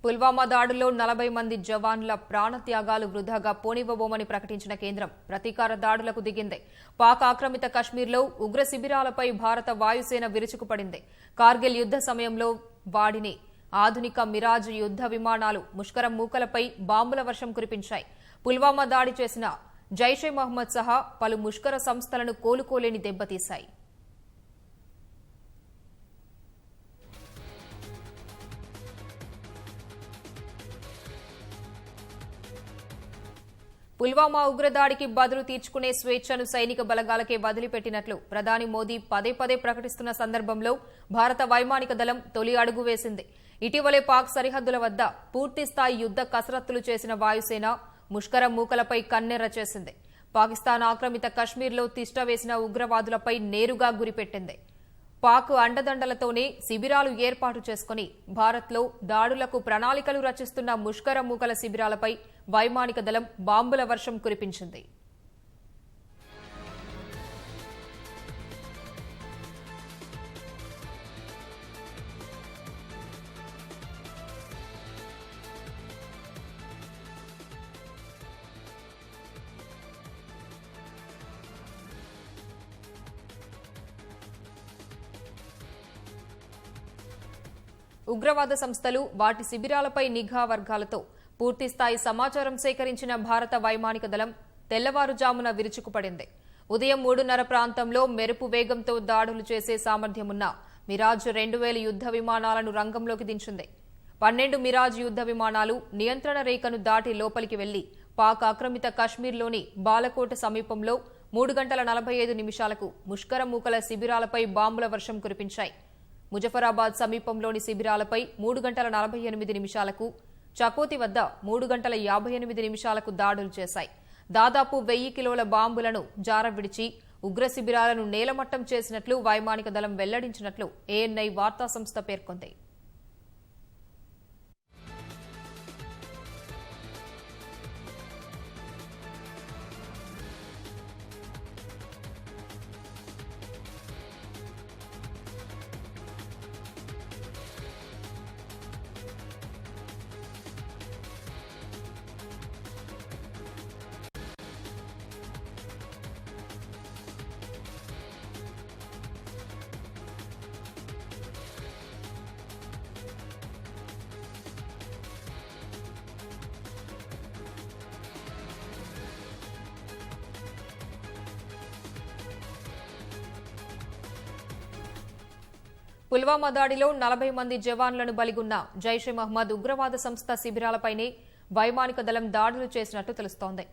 పుల్వామా దాడుల్లో 40 మంది జవాన్ల ప్రాణత్యాగాలు వృధాగా పోనివ్వబోమని ప్రకటించిన కేంద్రం ప్రతీకార దాడులకు దిగింది. పాక్ ఆక్రమిత కశ్మీర్లో ఉగ్ర శిబిరాలపై భారత వాయుసేన విరుచుకుపడింది. కార్గిల్ యుద్ద సమయంలో వాడిని ఆధునిక మిరాజ్ యుద్ద విమానాలు ముష్కరం మూకలపై బాంబుల వర్షం కురిపించాయి. పుల్వామా దాడి చేసిన జైషే మహ్మద్ సహా పలు ముష్కర సంస్థలను కోలుకోలేని దెబ్బతీశాయి. పుల్వామా ఉగ్రదాడికి బదులు తీర్చుకునే స్వేచ్ఛను సైనిక బలగాలకే వదిలిపెట్టినట్లు ప్రధాని మోదీ పదే పదే ప్రకటిస్తున్న సందర్భంలో భారత వైమానిక దళం తొలి అడుగు వేసింది. ఇటీవలే పాక్ సరిహద్దుల వద్ద పూర్తిస్థాయి యుద్ద కసరత్తులు చేసిన వాయుసేన ముష్కర మూకలపై కన్నెర్ర చేసింది. పాకిస్తాన్ ఆక్రమిత కశ్మీర్లో తిష్టవేసిన ఉగ్రవాదులపై నేరుగా గురిపెట్టింది. పాక్ అండదండలతోనే శిబిరాలు ఏర్పాటు చేసుకుని భారత్లో దాడులకు ప్రణాళికలు రచిస్తున్న ముష్కర మూకల శిబిరాలపై వైమానిక దళం బాంబుల వర్షం కురిపించింది. ఉగ్రవాద సంస్థలు వాటి శిబిరాలపై నిఘా వర్గాలతో పూర్తిస్థాయి సమాచారం సేకరించిన భారత వైమానిక దళం తెల్లవారుజామున విరుచుకుపడింది. ఉదయం 3:30 ప్రాంతంలో మెరుపు వేగంతో దాడులు చేసే సామర్థ్యమున్న మిరాజ్ 2000 యుద్ద విమానాలను రంగంలోకి దించింది. 12 మిరాజ్ యుద్ద విమానాలు నియంత్రణ రేఖను దాటి లోపలికి వెళ్లి పాక్ ఆక్రమిత కశ్మీర్లోని బాలకోట సమీపంలో 3:45 ముష్కర మూకల శిబిరాలపై బాంబుల వర్షం కురిపించాయి. ముజఫరాబాద్ సమీపంలోని శిబిరాలపై 3:48 చకోతి వద్ద 3:58 దాడులు చేశాయి. దాదాపు 1000 కిలోల బాంబులను జారవిడిచి ఉగ్ర శిబిరాలను నేలమట్టం చేసినట్లు వైమానిక దళం వెల్లడించినట్లు ఏఎన్ఐ వార్తా సంస్థ పేర్కొంది. పుల్వామా దాడిలో 40 మంది జవాన్లను బలిగొన్న జైషే మహ్మద్ ఉగ్రవాద సంస్థ శిబిరాలపైనే వైమానిక దళం దాడులు చేసినట్టు తెలుస్తోంది.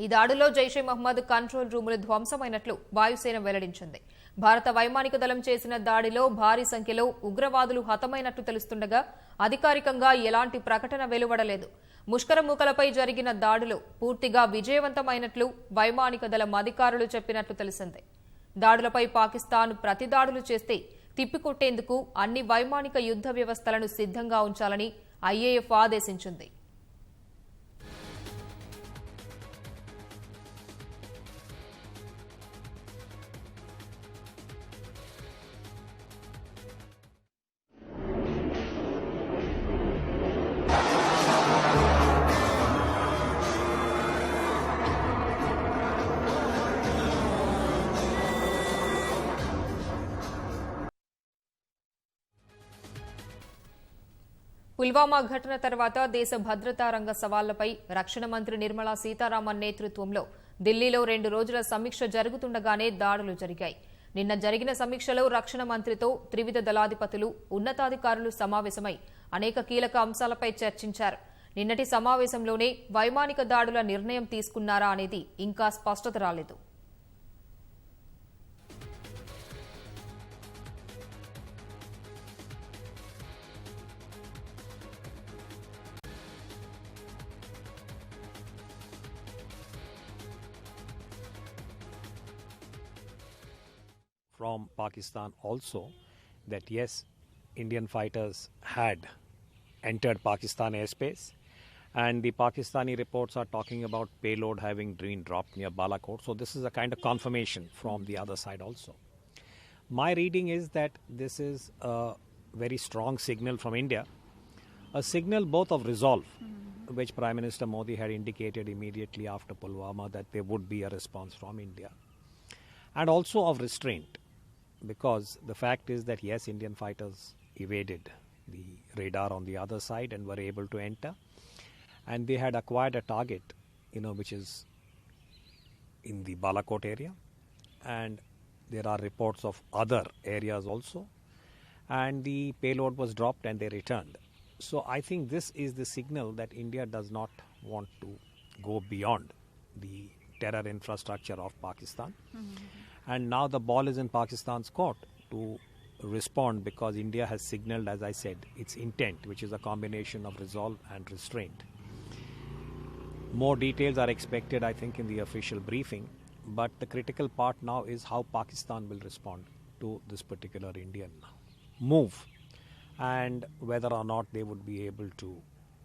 ఈ దాడుల్లో జైషే మహ్మద్ కంట్రోల్ రూములు ధ్వంసమైనట్లు వాయుసేన వెల్లడించింది. భారత వైమానిక దళం చేసిన దాడిలో భారీ సంఖ్యలో ఉగ్రవాదులు హతమైనట్టు తెలుస్తుండగా అధికారికంగా ఎలాంటి ప్రకటన వెలువడలేదు. ముష్కర మూకలపై జరిగిన దాడులు పూర్తిగా విజయవంతమైనట్లు వైమానిక దళం అధికారులు చెప్పినట్లు తెలిసింది. దాడులపై పాకిస్తాన్ ప్రతిదాడులు చేస్తే తిప్పికొట్టేందుకు అన్ని వైమానిక యుద్ద వ్యవస్థలను సిద్ధంగా ఉంచాలని ఐఏఎఫ్ ఆదేశించింది. పుల్వామా ఘటన తర్వాత దేశ భద్రతా రంగ సవాళ్లపై రక్షణ మంత్రి నిర్మలా సీతారామన్ నేతృత్వంలో ఢిల్లీలో 2 రోజుల సమీక్ష జరుగుతుండగానే దాడులు జరిగాయి. నిన్న జరిగిన సమీక్షలో రక్షణ మంత్రితో త్రివిధ దళాధిపతులు, ఉన్నతాధికారులు సమావేశమై అనేక కీలక అంశాలపై చర్చించారు. నిన్నటి సమావేశంలోనే వైమానిక దాడుల నిర్ణయం తీసుకున్నారా అనేది ఇంకా స్పష్టత రాలేదు. From Pakistan also that yes, Indian fighters had entered Pakistan airspace, and the Pakistani reports are talking about payload having been dropped near Balakot. So this is a kind of confirmation from the other side also. My reading is that this is a very strong signal from India a signal both of resolve, which Prime Minister Modi had indicated immediately after Pulwama that there would be a response from India, and also of restraint, because the fact is that yes, Indian fighters evaded the radar on the other side and were able to enter, and they had acquired a target, which is in the Balakot area, and there are reports of other areas also, and the payload was dropped and they returned. So I think this is the signal that India does not want to go beyond the terror infrastructure of Pakistan. And now the ball is in Pakistan's court to respond, because India has signaled, as I said, its intent, which is a combination of resolve and restraint. More details are expected, I think, in the official briefing. But the critical part now is how Pakistan will respond to this particular Indian move, and whether or not they would be able to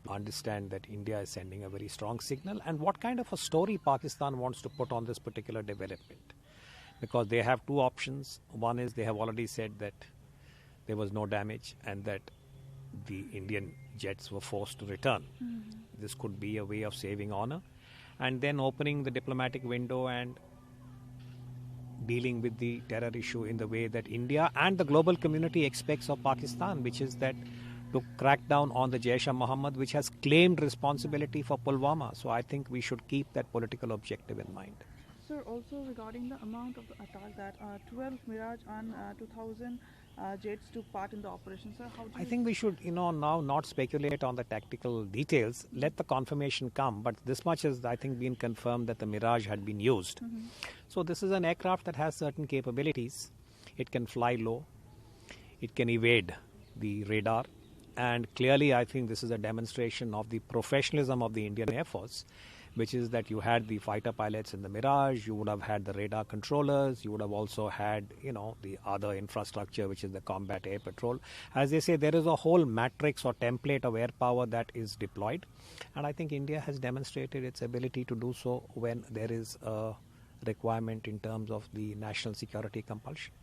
understand that India is sending a very strong signal, and what kind of a story Pakistan wants to put on this particular development. Because they have two options. One is they have already said that there was no damage and that the Indian jets were forced to return. This could be a way of saving honor, and then opening the diplomatic window and dealing with the terror issue in the way that India and the global community expects of Pakistan, which is that to crack down on the Jaish-e-Mohammed, which has claimed responsibility for Pulwama. So I think we should keep that political objective in mind. Sir, also regarding the amount of the attack, that 12 Mirage and 2000 jets took part in the operation, sir, how do I think we should, now not speculate on the tactical details. Let the confirmation come. But this much has, I think, been confirmed that the Mirage had been used. So this is an aircraft that has certain capabilities. It can fly low. It can evade the radar. And clearly, I think this is a demonstration of the professionalism of the Indian Air Force, which is that you had the fighter pilots in the Mirage, you would have had the radar controllers, you would have also had, the other infrastructure, which is the combat air patrol. As they say, there is a whole matrix or template of air power that is deployed. And I think India has demonstrated its ability to do so when there is a requirement in terms of the national security compulsion.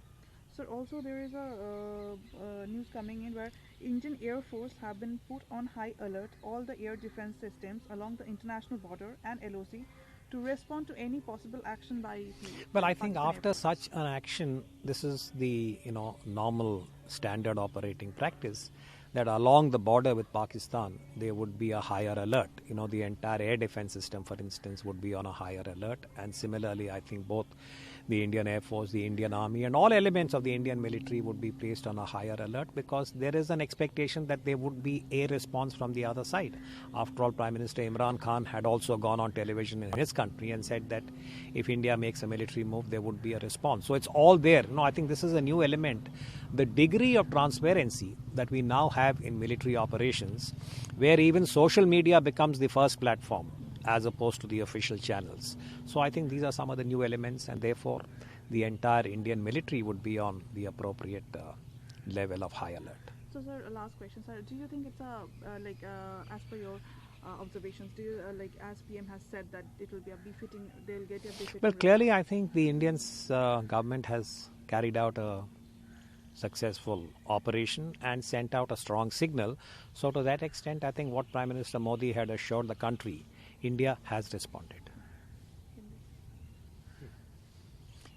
Sir, also there is a news coming in where Indian Air Force have been put on high alert, all the air defense systems along the international border and LOC, to respond to any possible action by the Well, I think Pakistan after Air Force. such an action, this is the normal standard operating practice, that along the border with Pakistan, there would be a higher alert. The entire air defense system, for instance, would be on a higher alert. And similarly, I think both the Indian Air Force, the Indian Army, and all elements of the Indian military would be placed on a higher alert, because there is an expectation that there would be a response from the other side. After all, Prime Minister Imran Khan had also gone on television in his country and said that if India makes a military move, there would be a response. So it's all there. I think this is a new element. The degree of transparency that we now have in military operations, where even social media becomes the first platform as opposed to the official channels. So I think these are some of the new elements, and therefore the entire Indian military would be on the appropriate level of high alert. So, sir, last question, sir. Do you think it's as per your observations, do you as PM has said that it will be a befitting, they'll get a befitting? Well, clearly, I think the Indian government has carried out a successful operation and sent out a strong signal. So to that extent, I think what Prime Minister Modi had assured the country, India has responded.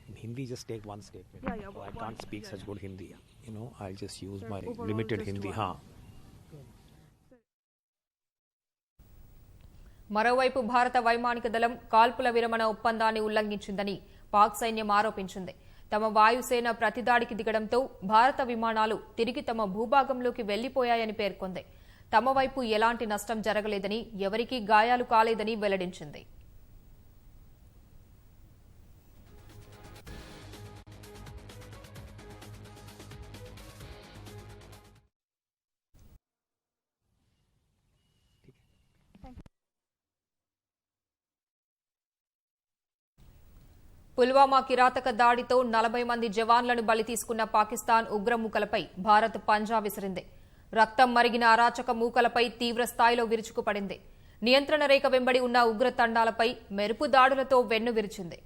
In Hindi, just take one statement. Yeah, I can't speak such good Hindi. I'll just use my overall limited just Hindi. one. మరోవైపు భారత వైమానిక దళం కాల్పుల విరమణ ఒప్పందాన్ని ఉల్లంఘించిందని పాక్ సైన్యం ఆరోపించింది. తమ వాయుసేన ప్రతిదాడికి దిగడంతో భారత విమానాలు తిరిగి తమ భూభాగంలోకి వెళ్లిపోయాయని పేర్కొంది. తమ వైపు ఎలాంటి నష్టం జరగలేదని, ఎవరికీ గాయాలు కాలేదని వెల్లడించింది. పుల్వామా కిరాతక దాడితో 40 మంది జవాన్లను బలి తీసుకున్న పాకిస్తాన్ ఉగ్రమూకలపై భారత్ పంజా విసిరింది. రక్తం మరిగిన అరాచక మూకలపై తీవ్ర స్థాయిలో విరుచుకుపడింది. నియంత్రణ రేఖ వెంబడి ఉన్న ఉగ్రతండాలపై మెరుపు దాడులతో వెన్ను విరిచింది.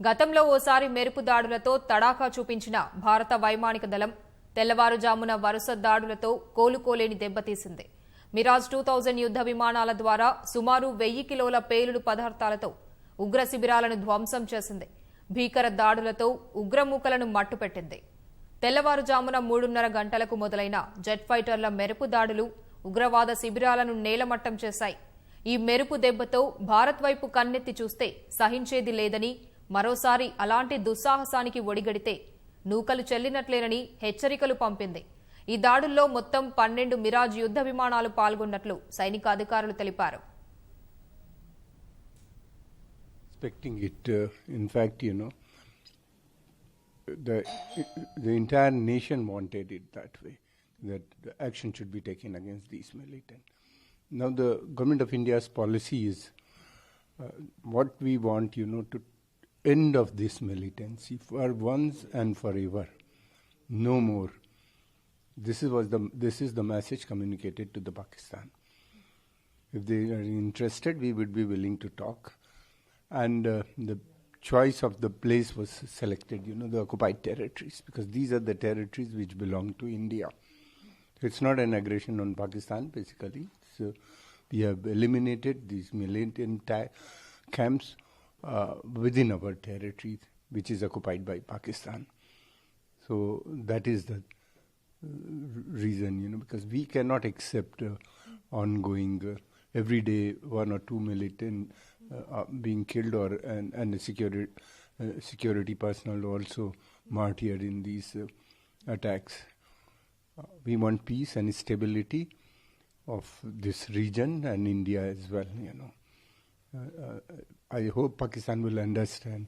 గతంలో ఓసారి మెరుపు దాడులతో తడాఖా చూపించిన భారత వైమానిక దళం తెల్లవారుజామున వరుస దాడులతో కోలుకోలేని దెబ్బతీసింది. మిరాజ్ 2000 యుద్ధ విమానాల ద్వారా సుమారు 1000 కిలోల పేలుడు పదార్థాలతో ఉగ్ర శిబిరాలను ధ్వంసం చేసింది. భీకర దాడులతో ఉగ్రమూకలను మట్టుపెట్టింది. తెల్లవారుజామున 3:30 గంటలకు మొదలైన జెట్ ఫైటర్ల మెరుపు దాడులు ఉగ్రవాద శిబిరాలను నేలమట్టం చేశాయి. ఈ మెరుపు దెబ్బతో భారత్ వైపు కన్నెత్తి చూస్తే సహించేది లేదని, మరోసారి అలాంటి దుస్సాహసానికి ఒడిగడితే నూకలు చెల్లినట్లేనని హెచ్చరికలు పంపింది. ఈ దాడుల్లో మొత్తం 12 మిరాజ్ యుద్ధ విమానాలు పాల్గొన్నట్లు సైనిక అధికారులు తెలిపారు. Expecting it, in fact, the entire nation wanted it that way, that the action should be taken against these militants. Now the government of India's policy is what we want, to end of this militancy for once and forever. No more. This is the message communicated to the Pakistan. If they are interested, we would be willing to talk. And the choice of the place was selected, the occupied territories, because these are the territories which belong to India. It's not an aggression on Pakistan, basically. So we have eliminated these militant camps within our territory, which is occupied by Pakistan. So that is the reason, because we cannot accept ongoing every day 1 or 2 militant being killed, and the security personnel also martyred in these attacks. We want peace and stability of this region and India as well. I hope Pakistan will understand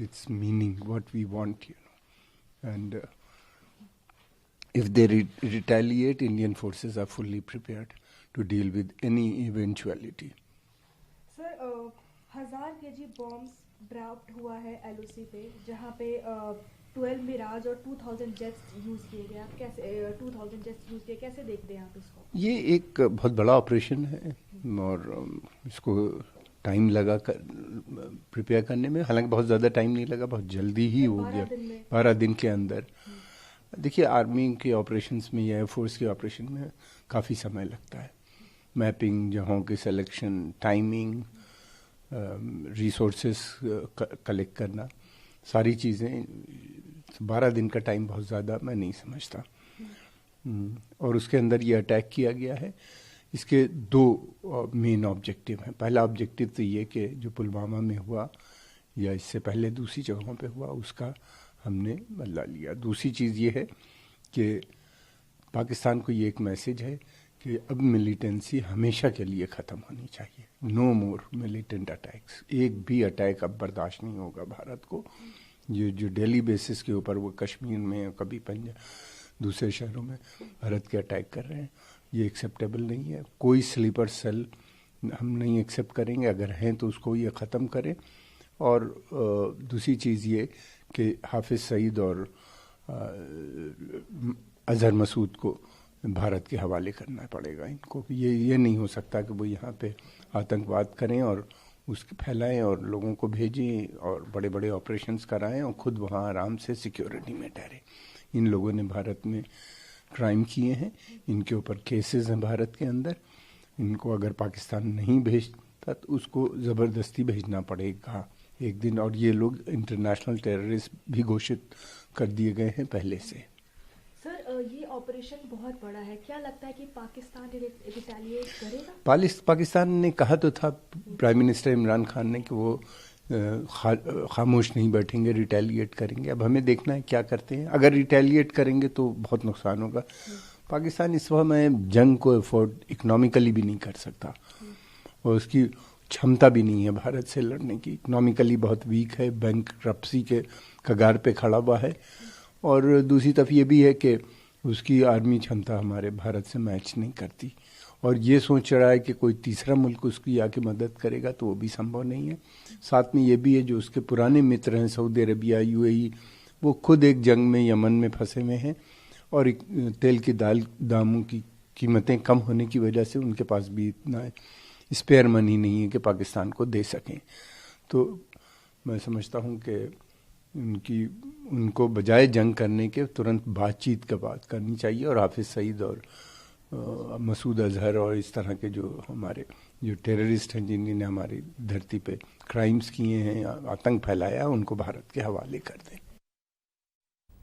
its meaning, what we want, and if they retaliate, Indian forces are fully prepared to deal with any eventuality. Sir 1000 kg bombs dropped हुआ है LOC पे, जहाँ पे 12 मिराज और 2000 jets use किए गए. आप कैसे 2000 जेट्स यूज किए, कैसे देखते हैं आप इसको? ये एक बहुत बड़ा ऑपरेशन है और इसको टाइम लगा प्रिपेयर करने में. हालांकि बहुत ज़्यादा टाइम नहीं लगा, बहुत जल्दी ही हो गया, 12 दिन के अंदर. देखिए, आर्मी के ऑपरेशंस में या एयरफोर्स के ऑपरेशन में काफ़ी समय लगता है. मैपिंग, जगहों की सिलेक्शन, टाइमिंग, रिसोर्सेस कलेक्ट करना, सारी चीज़ें. 12 दिन का टाइम बहुत ज़्यादा मैं नहीं समझता. और उसके अंदर ये अटैक किया गया है. इसके 2 मेन ऑब्जेक्टिव हैं. पहला ऑब्जेक्टिव तो ये कि जो पुलवामा में हुआ या इससे पहले दूसरी जगहों पे हुआ, उसका हमने बदला लिया. दूसरी चीज़ ये है कि पाकिस्तान को ये एक मैसेज है कि अब मिलिटेंसी हमेशा के लिए ख़त्म होनी चाहिए. नो मोर मिलिटेंट अटैक्स. एक भी अटैक अब बर्दाश्त नहीं होगा भारत को. ये जो डेली बेसिस के ऊपर वो कश्मीर में, कभी पंजाब, दूसरे शहरों में भारत के अटैक कर रहे हैं, ये एक्सेप्टेबल नहीं है. कोई स्लीपर सेल हम नहीं एक्सेप्ट करेंगे. अगर हैं तो उसको ये ख़त्म करें. और दूसरी चीज़ ये कि हाफिज़ सईद और अजहर मसूद को भारत के हवाले करना पड़ेगा इनको. ये नहीं हो सकता कि वो यहाँ पे आतंकवाद करें और उसके फैलाएं और लोगों को भेजें और बड़े बड़े ऑपरेशंस कराएं और ख़ुद वहाँ आराम से सिक्योरिटी में ठहरें. इन लोगों ने भारत में क्राइम किए हैं, इनके ऊपर केसेस हैं भारत के अंदर. इनको अगर पाकिस्तान नहीं भेजता तो उसको ज़बरदस्ती भेजना पड़ेगा एक दिन. और ये लोग इंटरनेशनल टेररिस्ट भी घोषित कर दिए गए हैं पहले से. सर ये ऑपरेशन बहुत बड़ा है, क्या लगता है कि पाकिस्तान रिटेलिएट करेगा? पाकिस्तान ने कहा तो था, प्राइम मिनिस्टर इमरान खान ने, कि वो खामोश नहीं बैठेंगे, रिटेलिएट करेंगे. अब हमें देखना है क्या करते हैं. अगर रिटेलिएट करेंगे तो बहुत नुकसान होगा. पाकिस्तान इस समय जंग को अफोर्ड इकोनॉमिकली भी नहीं कर सकता और उसकी क्षमता भी नहीं है भारत से लड़ने की. इकोनॉमिकली बहुत वीक है, बैंकरप्सी के कगार पे खड़ा हुआ है. और दूसरी तरफ ये भी है कि उसकी आर्मी क्षमता हमारे भारत से मैच नहीं करती. और ये सोच रहा है कि कोई तीसरा मुल्क उसकी आके मदद करेगा, तो वो भी संभव नहीं है. साथ में ये भी है, जो उसके पुराने मित्र हैं सऊदी अरबिया, UAE, वो खुद एक जंग में यमन में फंसे हुए हैं. और तेल की दामों की कीमतें कम होने की वजह से उनके पास भी इतना स्पेयर मनी नहीं है कि पाकिस्तान को दे सकें. तो मैं समझता हूँ कि उनको बजाय जंग करने के तुरंत बातचीत का बात करनी चाहिए और हाफिज़ सईद और मसूद अजहर और इस तरह के जो हमारे जो टेररिस्ट हैं जिन्होंने हमारी धरती पे क्राइम्स किए हैं, आतंक फैलाया, उनको भारत के हवाले कर दें।